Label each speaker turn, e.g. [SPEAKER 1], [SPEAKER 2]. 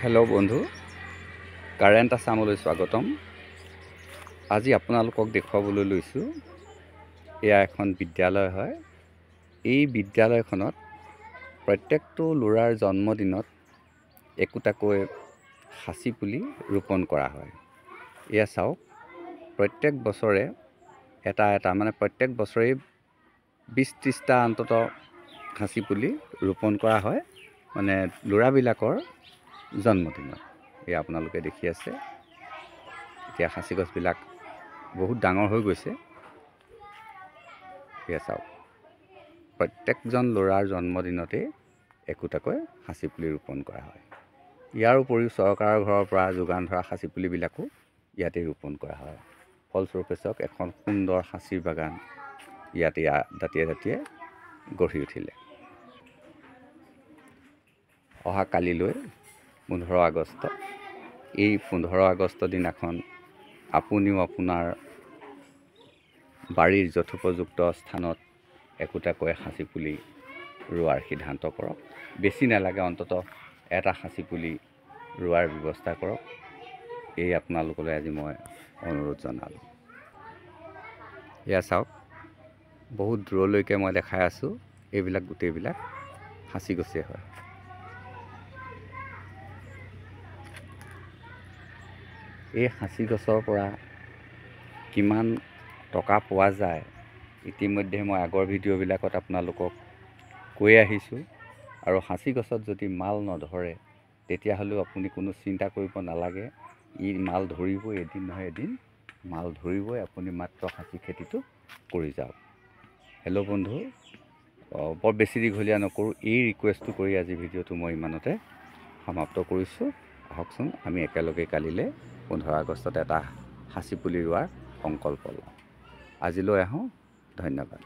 [SPEAKER 1] Hello' বন্ধু, current আছামলৈ স্বাগতম। আজি আপোনালোকক দেখুৱাবলৈ লৈছোঁ, এয়া এখন বিদ্যালয় হয়। এই বিদ্যালয়খনত প্ৰত্যেকটো ল'ৰাৰ জন্মদিনত একোটাকৈ সাঁচি পুলি ৰোপণ কৰা হয়। এয়া চাওক, প্ৰত্যেক বছৰে এটা মানে প্ৰত্যেক বছৰেই 20-30টা অন্ততঃ সাঁচি পুলি ৰোপণ কৰা হয়, মানে ল'ৰাবিলাকৰ জন্মদিনত। এই আপোনালোকে দেখি আছে, এতিয়া সাঁচি গছবিলাক বহুত ডাঙৰ হৈ গৈছে। এয়া চাওক, প্ৰত্যেকজন ল'ৰাৰ জন্মদিনতেই একোটাকৈ সাঁচি পুলি ৰোপণ কৰা হয়। ইয়াৰ উপৰিও চৰকাৰৰ ঘৰৰ পৰা যোগান ধৰা সাঁচি পুলিবিলাকো ইয়াতে ৰোপণ কৰা হয়। ফলস্বৰূপে চাওক, এখন সুন্দৰ সাঁচিৰ বাগান ইয়াতে দাঁতিয়ে দাঁতিয়ে গঢ়ি উঠিলে। অহা কালিলৈ 15 আগষ্ট, এই 15 আগষ্ট দিনাখন আপুনিও আপোনাৰ বাৰীৰ যথোপযুক্ত স্থানত একোটাকৈ সাঁচি পুলি ৰোৱাৰ সিদ্ধান্ত কৰক। বেছি নালাগে, অন্ততঃ এটা সাঁচি পুলি ৰোৱাৰ ব্যৱস্থা কৰক। এই আপোনালোকলৈ আজি মই অনুৰোধ জনালোঁ। এয়া চাওক, বহুত দূৰলৈকে মই দেখাই আছোঁ, এইবিলাক গোটেইবিলাক সাঁচি গছেই হয়। এই সাঁচি গছৰ পৰা কিমান টকা পোৱা যায়, ইতিমধ্যে মই আগৰ ভিডিঅ'বিলাকত আপোনালোকক কৈ আহিছোঁ। আৰু সাঁচি গছত যদি মাল নধৰে, তেতিয়াহ'লেও আপুনি কোনো চিন্তা কৰিব নালাগে, ই মাল ধৰিবই, এদিন নহয় এদিন মাল ধৰিবই। আপুনি মাত্ৰ সাঁচি খেতিটো কৰি যাওক। হেল্ল' বন্ধু, বৰ বেছি দীঘলীয়া নকৰোঁ, এই ৰিকুৱেষ্টটো কৰি আজি ভিডিঅ'টো মই ইমানতে সমাপ্ত কৰিছোঁ। আহকচোন আমি একেলগে কালিলৈ 15 আগষ্টত এটা সাঁচি পুলি ৰোৱাৰ সংকল্প লওঁ। আজিলৈ আহোঁ, ধন্যবাদ।